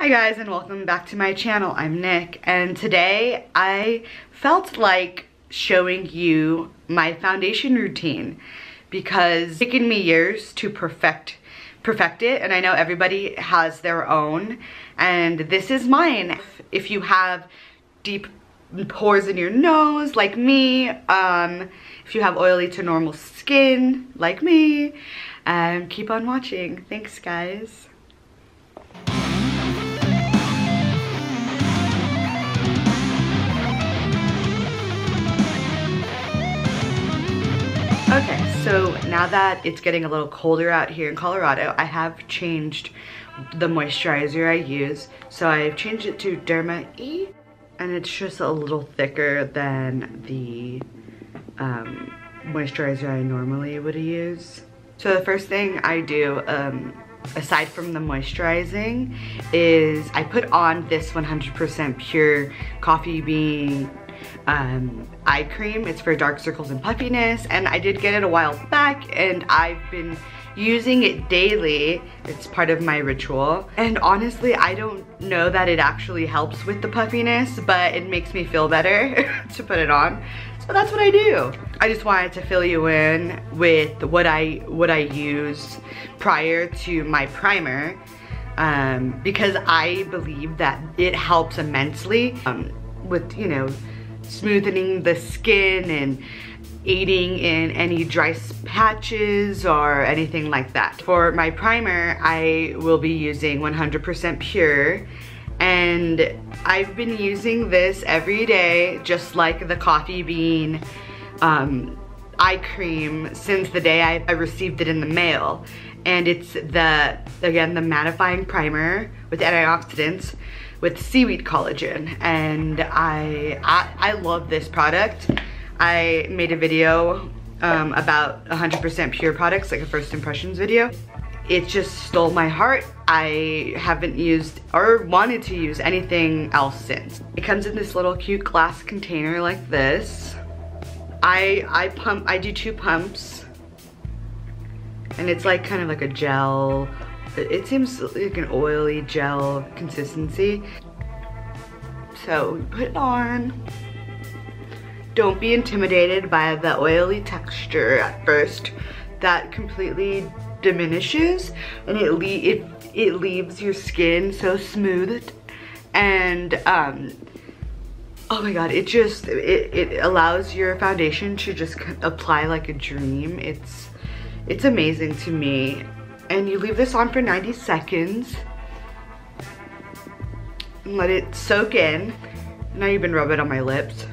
Hi guys, and welcome back to my channel. I'm Nick, and today I felt like showing you my foundation routine because it's taken me years to perfect it, and I know everybody has their own, and this is mine. If you have deep pores in your nose like me, if you have oily to normal skin like me, keep on watching. Thanks guys. Okay, so now that it's getting a little colder out here in Colorado, I have changed the moisturizer I use. So I've changed it to Derma.e, and it's just a little thicker than the moisturizer I normally would use. So the first thing I do, aside from the moisturizing, is I put on this 100% pure coffee bean eye cream. It's for dark circles and puffiness, and I did get it a while back, and I've been using it daily. It's part of my ritual, and honestly I don't know that it actually helps with the puffiness, but it makes me feel better to put it on, so that's what I do. I just wanted to fill you in with what I use prior to my primer, because I believe that it helps immensely with, you know, smoothing the skin and aiding in any dry patches or anything like that. For my primer, I will be using 100% pure, and I've been using this every day, just like the coffee bean eye cream, since the day I received it in the mail. And it's again, the mattifying primer with antioxidants with seaweed collagen, and I love this product. I made a video about 100% pure products, like a first impressions video. It just stole my heart. I haven't used or wanted to use anything else since. It comes in this little cute glass container like this. I do 2 pumps, and it's like kind of like a gel. It seems like an oily gel consistency. So we put it on. Don't be intimidated by the oily texture at first. That completely diminishes, and it leaves your skin so smooth, and oh my god, it allows your foundation to just apply like a dream. It's amazing to me. And you leave this on for 90 seconds and let it soak in. Now you've been rubbing it on my lips.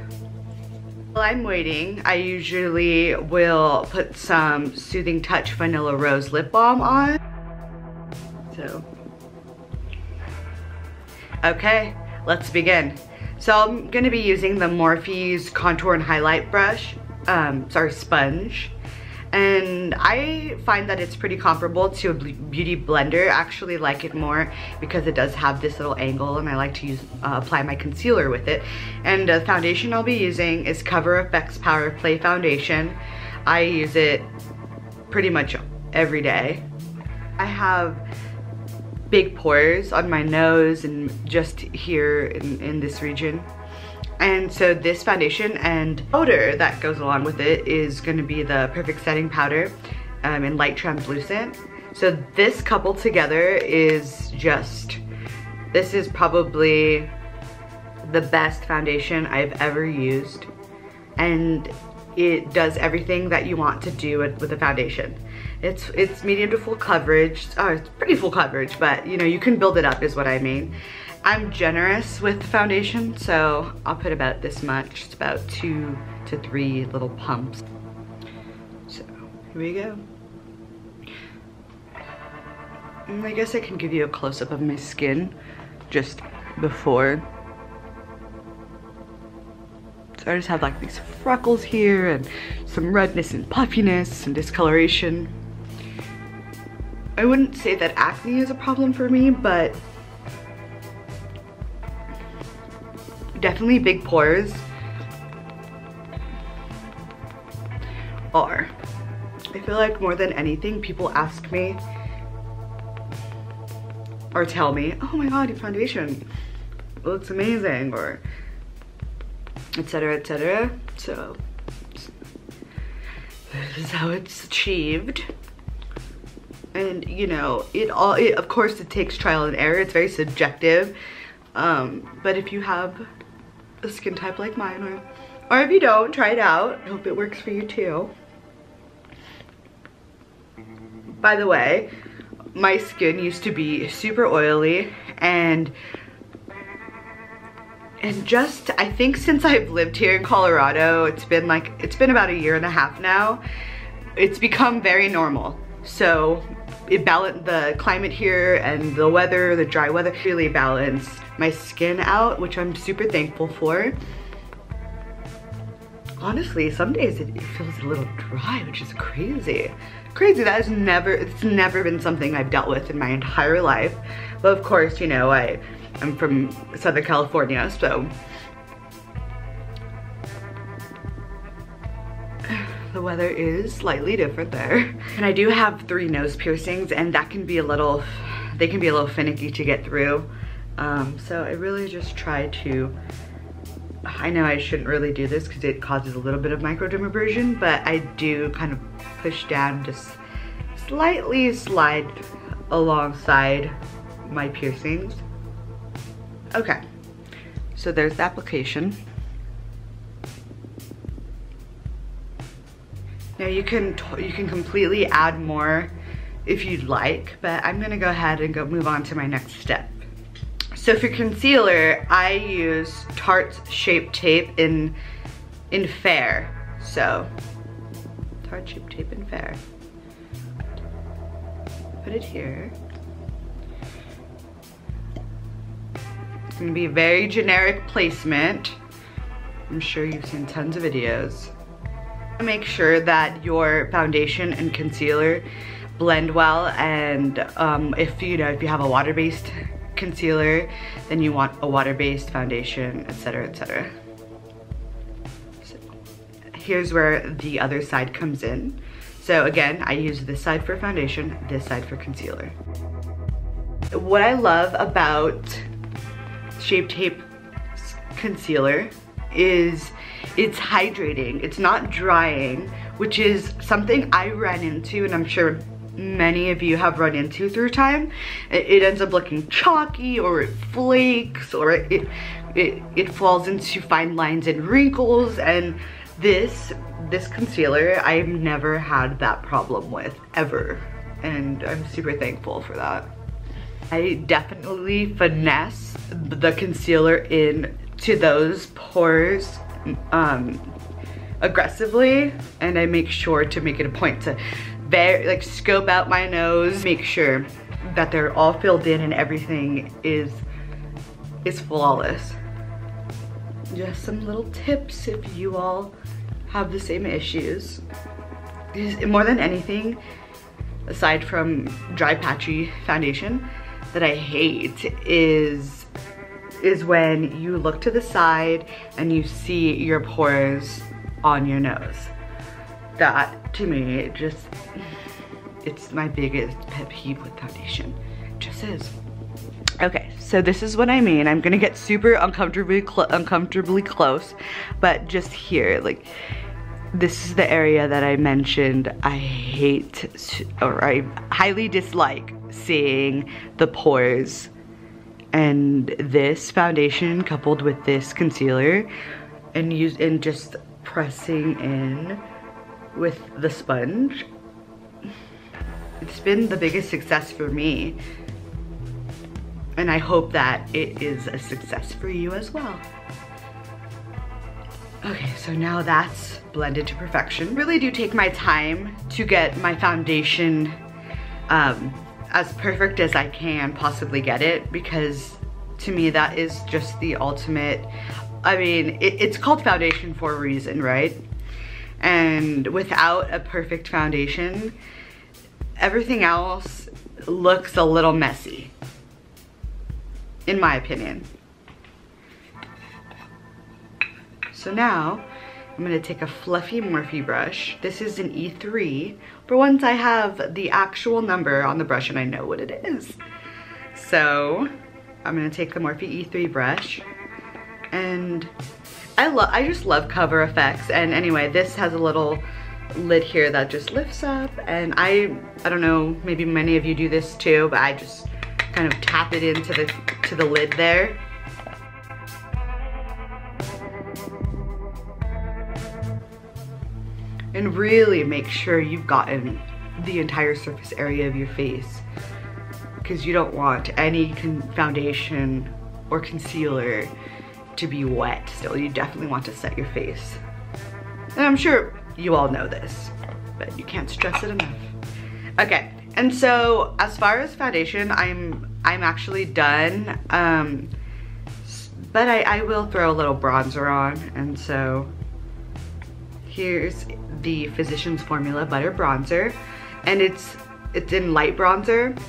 While I'm waiting, I usually will put some Soothing Touch Vanilla Rose Lip Balm on. So, okay, let's begin. So I'm gonna be using the Morphe's Contour&Highlight brush, sponge. And I find that it's pretty comparable to a beauty blender. I actually like it more because it does have this little angle, and I like to apply my concealer with it. And the foundation I'll be using is Cover FX Power Play Foundation. I use it pretty much every day. I have big pores on my nose and just here in this region. And so this foundation and powder that goes along with it is going to be the Perfect Setting Powder in light translucent. So this coupled together is this is probably the best foundation I've ever used. And it does everything that you want to do with a foundation. It's medium to full coverage. Oh, it's pretty full coverage, but you know, you can build it up is what I mean. I'm generous with foundation, so I'll put about this much. It's about 2 to 3 little pumps. So here we go. And I guess I can give you a close-up of my skin just before. So I just have like these freckles here and some redness and puffiness and discoloration. I wouldn't say that acne is a problem for me, but definitely big pores are. I feel like more than anything, people ask me or tell me, oh my god, your foundation looks amazing, or etc, etc. So this is how it's achieved. And you know, of course it takes trial and error, it's very subjective, but if you have a skin type like mine, or if you don't, try it out. I hope it works for you too. By the way, my skin used to be super oily, and just, I think since I've lived here in Colorado, it's been about 1.5 years now, it's become very normal. So the climate here and the weather, the dry weather, really balanced my skin out, which I'm super thankful for. Honestly, some days it feels a little dry, which is crazy. Crazy, it's never been something I've dealt with in my entire life. But of course, you know, I'm from Southern California, so the weather is slightly different there. And I do have 3 nose piercings, and they can be a little finicky to get through. So I really just try to, I know I shouldn't really do this because it causes a little bit of microdermabrasion, but I do kind of push down, just slightly slide alongside my piercings. Okay, so there's the application. Now you can completely add more if you'd like, but I'm gonna go ahead and move on to my next step. So for concealer, I use Tarte-Shape Tape in Fair. So Tarte-Shape Tape in Fair. Put it here. It's gonna be a very generic placement. I'm sure you've seen tons of videos. Make sure that your foundation and concealer blend well, and if you have a water-based concealer, then you want a water-based foundation, etc, etc. So here's where the other side comes in. So again, I use this side for foundation, this side for concealer. What I love about Shape Tape concealer is it's hydrating, it's not drying, which is something I ran into, and I'm sure many of you have run into through time. It ends up looking chalky, or it flakes, or it falls into fine lines and wrinkles, and this concealer I've never had that problem with, ever, and I'm super thankful for that. I definitely finesse the concealer into those pores aggressively, and I make sure to make it a point to scope out my nose, make sure that they're all filled in and everything is flawless. Just some little tips if you all have the same issues. More than anything, aside from dry patchy foundation, that I hate is when you look to the side and you see your pores on your nose. That, to me, it's my biggest pet peeve with foundation. It just is. Okay, so this is what I mean. I'm gonna get super uncomfortably close, but just here, like, this is the area that I mentioned I hate, or I highly dislike seeing the pores. And this foundation coupled with this concealer and just pressing in with the sponge, it's been the biggest success for me, and I hope that it is a success for you as well. Okay, so now that's blended to perfection. Really do take my time to get my foundation as perfect as I can possibly get it, because to me that is just the ultimate. I mean, it's called foundation for a reason, right? And without a perfect foundation, everything else looks a little messy, in my opinion. So now I'm gonna take a fluffy Morphe brush. This is an E3. For once I have the actual number on the brush and I know what it is. So I'm gonna take the Morphe E3 brush, and I just love cover effects. And anyway, this has a little lid here that just lifts up, and I don't know, maybe many of you do this too, but I just kind of tap it into the lid there. And really make sure you've gotten the entire surface area of your face, because you don't want any foundation or concealer to be wet still. You definitely want to set your face. And I'm sure you all know this, but you can't stress it enough. Okay, and so as far as foundation, I'm actually done. But I will throw a little bronzer on, and so here's the Physicians Formula Butter Bronzer, and it's in light bronzer,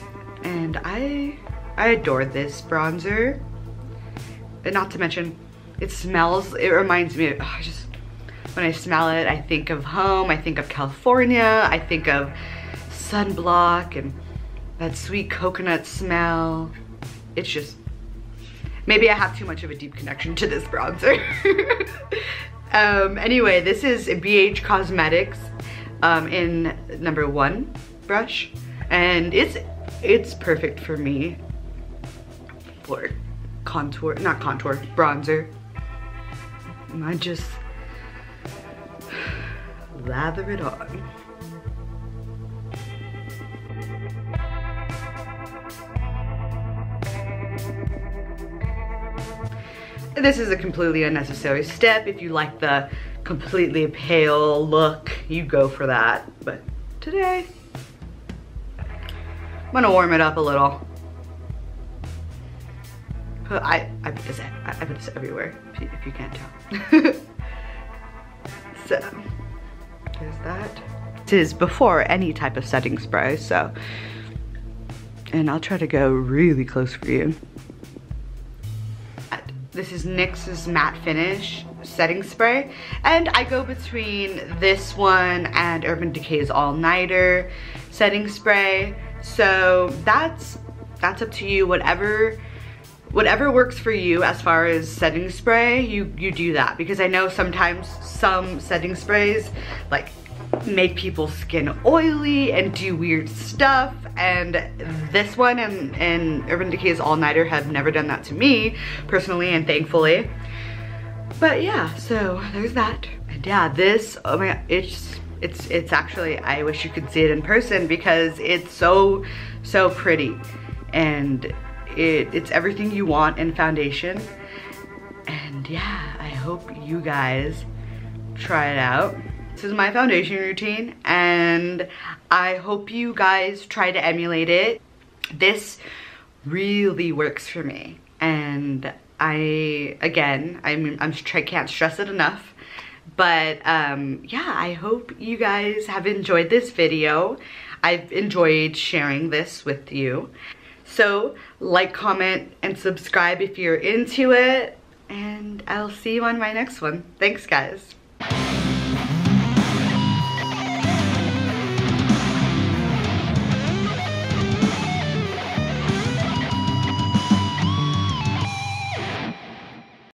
and I adore this bronzer. And not to mention, it reminds me of, when I smell it, I think of home, I think of California, I think of sunblock and that sweet coconut smell. It's just, maybe I have too much of a deep connection to this bronzer. Anyway, this is BH Cosmetics in #1 brush, and it's perfect for me for bronzer. And I just lather it on. This is a completely unnecessary step. If you like the completely pale look, you go for that. But today, I'm gonna warm it up a little. I put this everywhere, if you can't tell. So, there's that. This is before any type of setting spray, so. And I'll try to go really close for you. This is NYX's Matte Finish setting spray, and I go between this one and Urban Decay's All Nighter setting spray. So that's up to you. Whatever works for you as far as setting spray, you do that, because I know sometimes some setting sprays like make people's skin oily and do weird stuff, and this one and Urban Decay's All Nighter have never done that to me personally, and thankfully. But yeah, so there's that. And yeah, this, oh my god, it's actually, I wish you could see it in person, because it's so pretty, and it's everything you want in foundation. And yeah, I hope you guys try it out. This is my foundation routine, and I hope you guys try to emulate it. This really works for me, and I can't stress it enough. But yeah, I hope you guys have enjoyed this video. I've enjoyed sharing this with you. So like, comment, and subscribe if you're into it, and I'll see you on my next one. Thanks, guys.